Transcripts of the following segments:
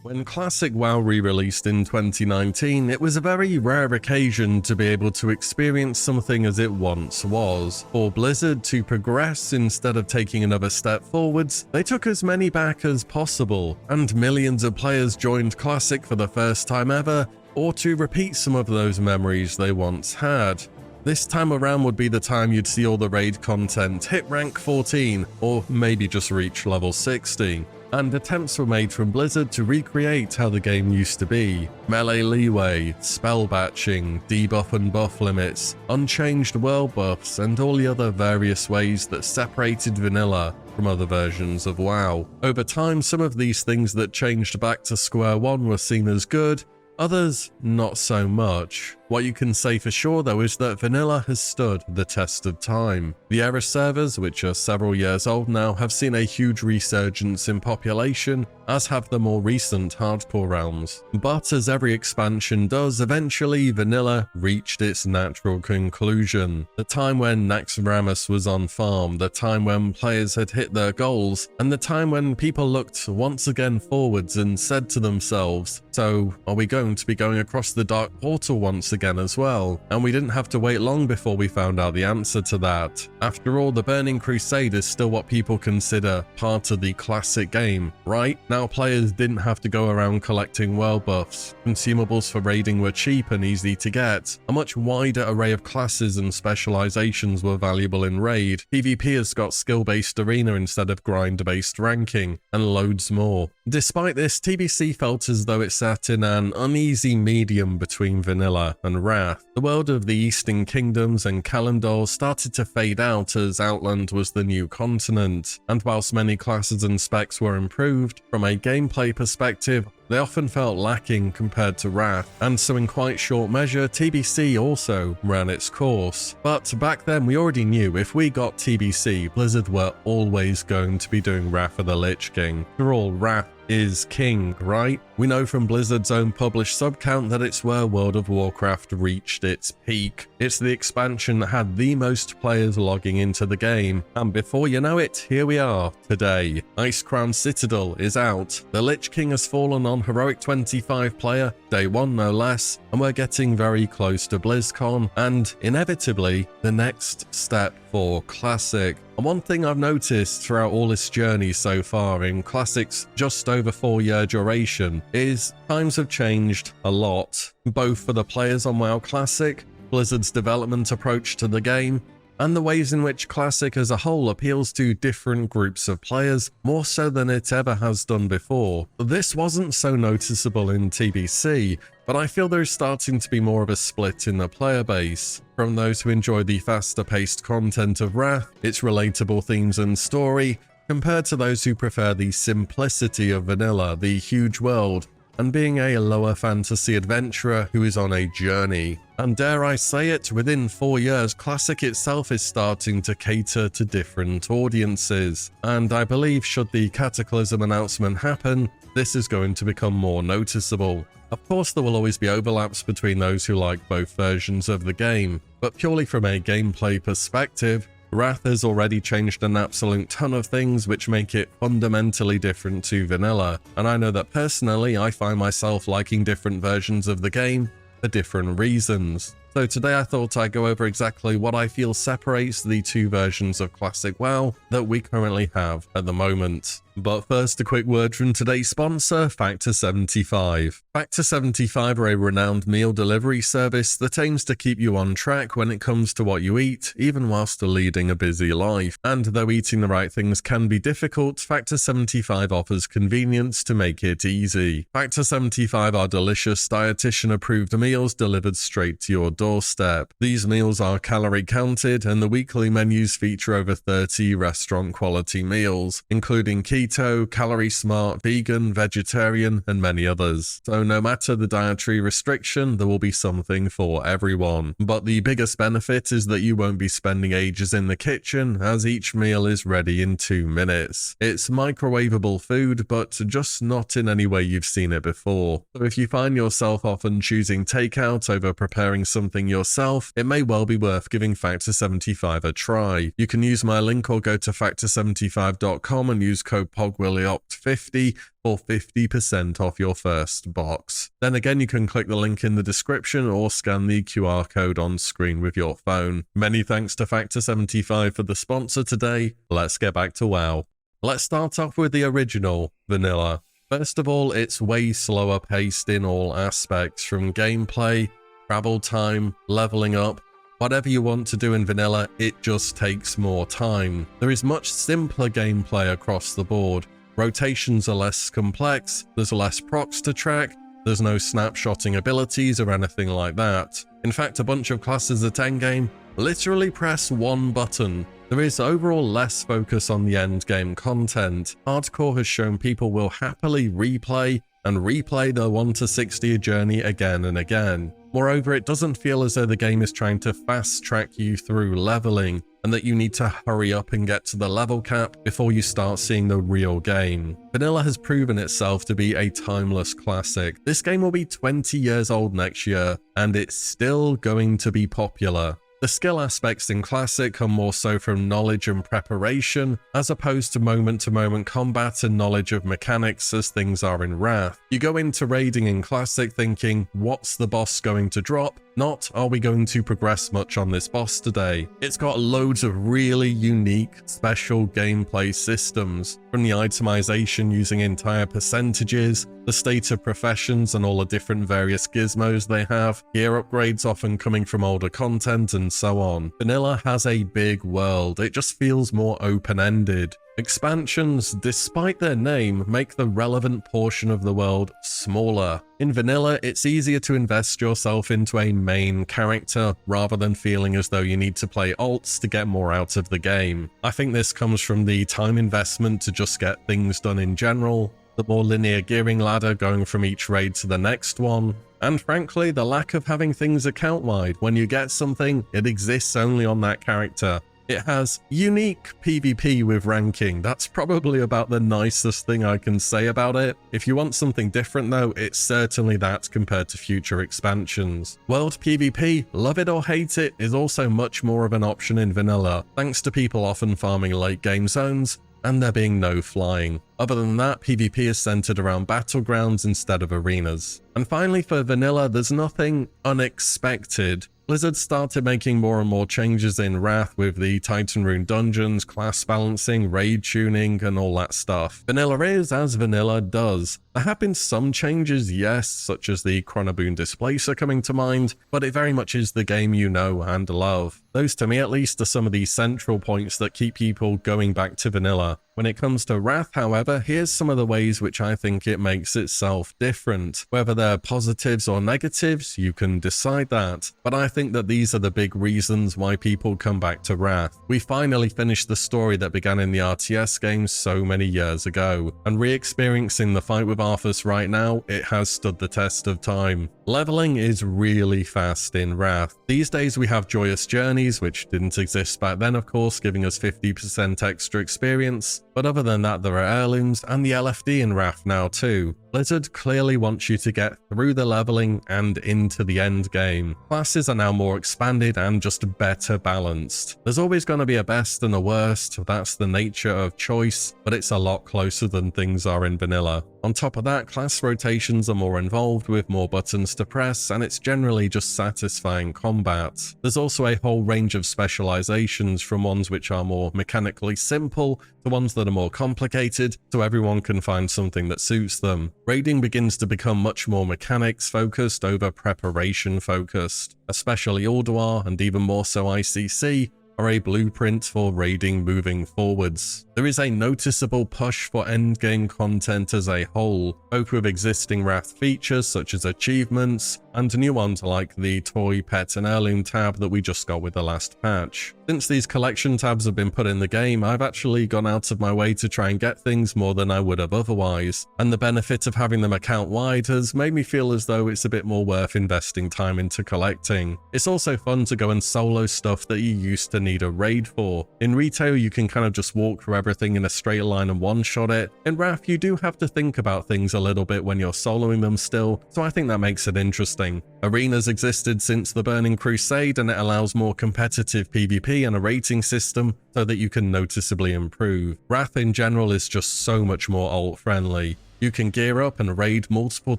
When Classic WoW re-released in 2019, it was a very rare occasion to be able to experience something as it once was. For Blizzard to progress instead of taking another step forwards, they took as many back as possible, and millions of players joined Classic for the first time ever, or to repeat some of those memories they once had. This time around would be the time you'd see all the raid content hit rank 14, or maybe just reach level 60. And attempts were made from Blizzard to recreate how the game used to be. Melee leeway, spell batching, debuff and buff limits, unchanged world buffs, and all the other various ways that separated vanilla from other versions of WoW. Over time, some of these things that changed back to square one were seen as good, others not so much. What you can say for sure though is that vanilla has stood the test of time. The era servers, which are several years old now, have seen a huge resurgence in population, as have the more recent hardcore realms. But as every expansion does, eventually vanilla reached its natural conclusion. The time when Naxxramas was on farm, the time when players had hit their goals, and the time when people looked once again forwards and said to themselves, so are we going to be going across the dark portal once again as well? And we didn't have to wait long before we found out the answer to that. After all, the Burning Crusade is still what people consider part of the classic game, right? Now players didn't have to go around collecting world buffs. Consumables for raiding were cheap and easy to get. A much wider array of classes and specializations were valuable in raid. PvP has got skill-based arena instead of grind-based ranking, and loads more. Despite this, TBC felt as though it sat in an uneasy medium between vanilla and Wrath. The world of the Eastern Kingdoms and Kalimdor started to fade out as Outland was the new continent, and whilst many classes and specs were improved, from a gameplay perspective, they often felt lacking compared to Wrath, and so in quite short measure, TBC also ran its course. But back then we already knew if we got TBC, Blizzard were always going to be doing Wrath of the Lich King. After all, Wrath is king, right? We know from Blizzard's own published subcount that it's where World of Warcraft reached its peak. It's the expansion that had the most players logging into the game, and before you know it, here we are today. Icecrown Citadel is out, the Lich King has fallen on Heroic 25 player, day one no less, and we're getting very close to BlizzCon, and inevitably, the next step for Classic. And one thing I've noticed throughout all this journey so far in Classic's just over 4-year duration is times have changed a lot, both for the players on WoW Classic, Blizzard's development approach to the game, and the ways in which Classic as a whole appeals to different groups of players, more so than it ever has done before. This wasn't so noticeable in TBC, but I feel there's starting to be more of a split in the player base. From those who enjoy the faster-paced content of Wrath, its relatable themes and story, compared to those who prefer the simplicity of vanilla, the huge world, and being a lower fantasy adventurer who is on a journey. And dare I say it, within 4 years, Classic itself is starting to cater to different audiences. And I believe should the Cataclysm announcement happen, this is going to become more noticeable. Of course, there will always be overlaps between those who like both versions of the game, but purely from a gameplay perspective, Wrath has already changed an absolute ton of things which make it fundamentally different to vanilla, and I know that personally I find myself liking different versions of the game for different reasons. So today I thought I'd go over exactly what I feel separates the two versions of Classic WoW that we currently have at the moment. But first, a quick word from today's sponsor, Factor75. Factor75 are a renowned meal delivery service that aims to keep you on track when it comes to what you eat, even whilst leading a busy life. And though eating the right things can be difficult, Factor75 offers convenience to make it easy. Factor75 are delicious, dietitian-approved meals delivered straight to your doorstep. These meals are calorie counted, and the weekly menus feature over 30 restaurant-quality meals, including keto, calorie smart, vegan, vegetarian, and many others. So no matter the dietary restriction, there will be something for everyone. But the biggest benefit is that you won't be spending ages in the kitchen, as each meal is ready in 2 minutes. It's microwavable food, but just not in any way you've seen it before. So if you find yourself often choosing takeout over preparing something yourself, it may well be worth giving Factor75 a try. You can use my link or go to factor75.com and use code Wotlk 50 for 50% off your first box. Then again, you can click the link in the description or scan the QR code on screen with your phone. Many thanks to Factor75 for the sponsor today. Let's get back to WoW. Let's start off with the original, Vanilla. First of all, it's way slower paced in all aspects, from gameplay, travel time, leveling up. Whatever you want to do in Vanilla, it just takes more time. There is much simpler gameplay across the board. Rotations are less complex, there's less procs to track, there's no snapshotting abilities or anything like that. In fact, a bunch of classes at endgame literally press one button. There is overall less focus on the endgame content. Hardcore has shown people will happily replay the 1 to 60 journey again and again. Moreover, it doesn't feel as though the game is trying to fast track you through leveling, and that you need to hurry up and get to the level cap before you start seeing the real game. Vanilla has proven itself to be a timeless classic. This game will be 20 years old next year, and it's still going to be popular. The skill aspects in Classic come more so from knowledge and preparation, as opposed to moment-to-moment combat and knowledge of mechanics as things are in Wrath. You go into raiding in Classic thinking, what's the boss going to drop? Not, are we going to progress much on this boss today? It's got loads of really unique, special gameplay systems, from the itemization using entire percentages, the state of professions and all the different various gizmos they have, gear upgrades often coming from older content, and so on. Vanilla has a big world, it just feels more open-ended. Expansions, despite their name, make the relevant portion of the world smaller. In Vanilla, it's easier to invest yourself into a main character rather than feeling as though you need to play alts to get more out of the game. I think this comes from the time investment to just get things done in general, the more linear gearing ladder going from each raid to the next one, and frankly, the lack of having things account-wide. When you get something, it exists only on that character. It has unique PvP with ranking. That's probably about the nicest thing I can say about it. If you want something different though, it's certainly that compared to future expansions. World PvP, love it or hate it, is also much more of an option in Vanilla, thanks to people often farming late game zones, and there being no flying. Other than that, PvP is centered around battlegrounds instead of arenas. And finally, for Vanilla, there's nothing unexpected. Blizzard started making more and more changes in Wrath with the Titan Rune dungeons, class balancing, raid tuning, and all that stuff. Vanilla is as Vanilla does. There have been some changes, yes, such as the Chronoboon Displacer coming to mind, but it very much is the game you know and love. Those, to me at least, are some of the central points that keep people going back to Vanilla. When it comes to Wrath, however, here's some of the ways which I think it makes itself different. Whether they're positives or negatives, you can decide that, but I think that these are the big reasons why people come back to Wrath. We finally finished the story that began in the RTS games so many years ago, and re-experiencing the fight with Arthas right now, it has stood the test of time. Leveling is really fast in Wrath. These days we have Joyous Journeys, which didn't exist back then of course, giving us 50% extra experience. But other than that, there are heirlooms and the LFD in Wrath now too. Blizzard clearly wants you to get through the leveling and into the end game. Classes are now more expanded and just better balanced. There's always going to be a best and a worst, that's the nature of choice, but it's a lot closer than things are in Vanilla. On top of that, class rotations are more involved with more buttons to press, and it's generally just satisfying combat. There's also a whole range of specializations, from ones which are more mechanically simple to ones that are more complicated, so everyone can find something that suits them. Raiding begins to become much more mechanics focused over preparation focused, especially Ulduar and even more so ICC are a blueprint for raiding moving forwards. There is a noticeable push for endgame content as a whole, both with existing Wrath features such as achievements, and new ones like the Toy, Pet and Heirloom tab that we just got with the last patch. Since these collection tabs have been put in the game, I've actually gone out of my way to try and get things more than I would have otherwise, and the benefit of having them account-wide has made me feel as though it's a bit more worth investing time into collecting. It's also fun to go and solo stuff that you used to need a raid for. In retail, you can kind of just walk through everything in a straight line and one-shot it. In Wrath, you do have to think about things a little bit when you're soloing them still, so I think that makes it interesting. Arenas existed since the Burning Crusade, and it allows more competitive PvP and a rating system so that you can noticeably improve. Wrath in general is just so much more alt-friendly. You can gear up and raid multiple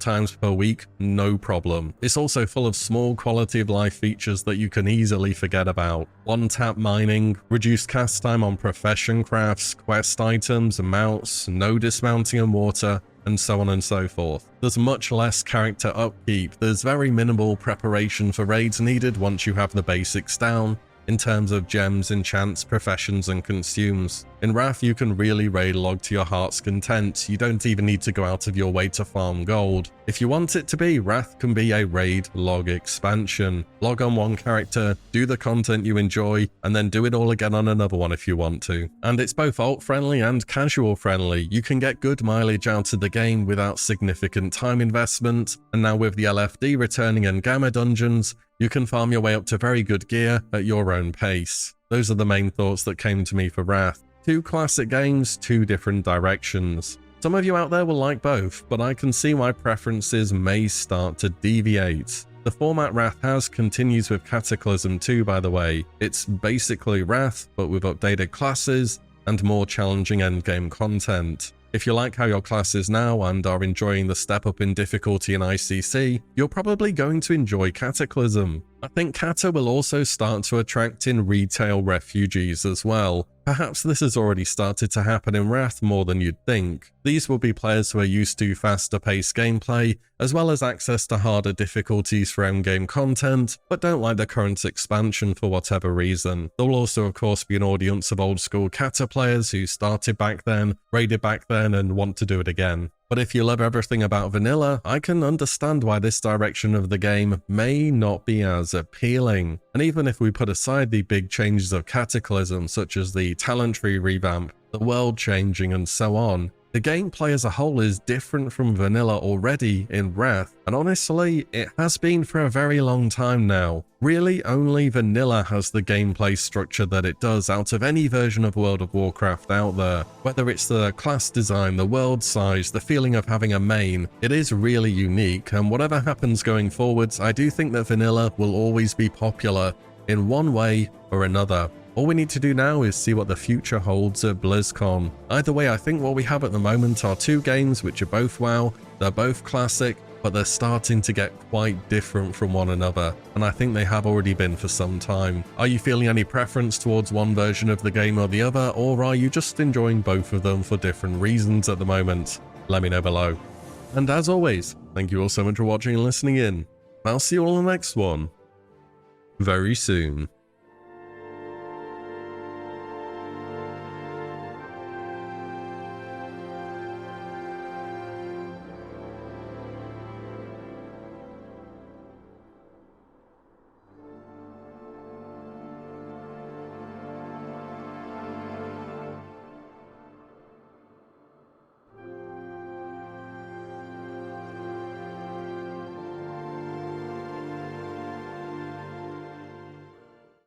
times per week, no problem. It's also full of small quality of life features that you can easily forget about. One-tap mining, reduced cast time on profession crafts, quest items, mounts, no dismounting and water, and so on and so forth. There's much less character upkeep, there's very minimal preparation for raids needed once you have the basics down, in terms of gems, enchants, professions, and consumes. In Wrath, you can really raid log to your heart's content. You don't even need to go out of your way to farm gold. If you want it to be, Wrath can be a raid log expansion. Log on one character, do the content you enjoy, and then do it all again on another one if you want to. And it's both alt-friendly and casual-friendly. You can get good mileage out of the game without significant time investment, and now with the LFD returning and Gamma dungeons, you can farm your way up to very good gear at your own pace. Those are the main thoughts that came to me for Wrath. Two classic games, two different directions. Some of you out there will like both, but I can see why preferences may start to deviate. The format Wrath has continues with Cataclysm 2, by the way. It's basically Wrath, but with updated classes and more challenging endgame content. If you like how your class is now and are enjoying the step up in difficulty in ICC, you're probably going to enjoy Cataclysm. I think Cata will also start to attract in retail refugees as well. Perhaps this has already started to happen in Wrath more than you'd think. These will be players who are used to faster paced gameplay, as well as access to harder difficulties for endgame content, but don't like the current expansion for whatever reason. There will also of course be an audience of old school Cata players who started back then, raided back then, and want to do it again. But if you love everything about vanilla, I can understand why this direction of the game may not be as appealing. And even if we put aside the big changes of Cataclysm, such as the talent tree revamp, the world changing, and so on, the gameplay as a whole is different from vanilla already in Wrath, and honestly, it has been for a very long time now. Really, only vanilla has the gameplay structure that it does out of any version of World of Warcraft out there. Whether it's the class design, the world size, the feeling of having a main, it is really unique, and whatever happens going forwards, I do think that vanilla will always be popular in one way or another. All we need to do now is see what the future holds at BlizzCon. Either way, I think what we have at the moment are two games which are both WoW, they're both classic, but they're starting to get quite different from one another, and I think they have already been for some time. Are you feeling any preference towards one version of the game or the other, or are you just enjoying both of them for different reasons at the moment? Let me know below. And as always, thank you all so much for watching and listening in. I'll see you all in the next one very soon.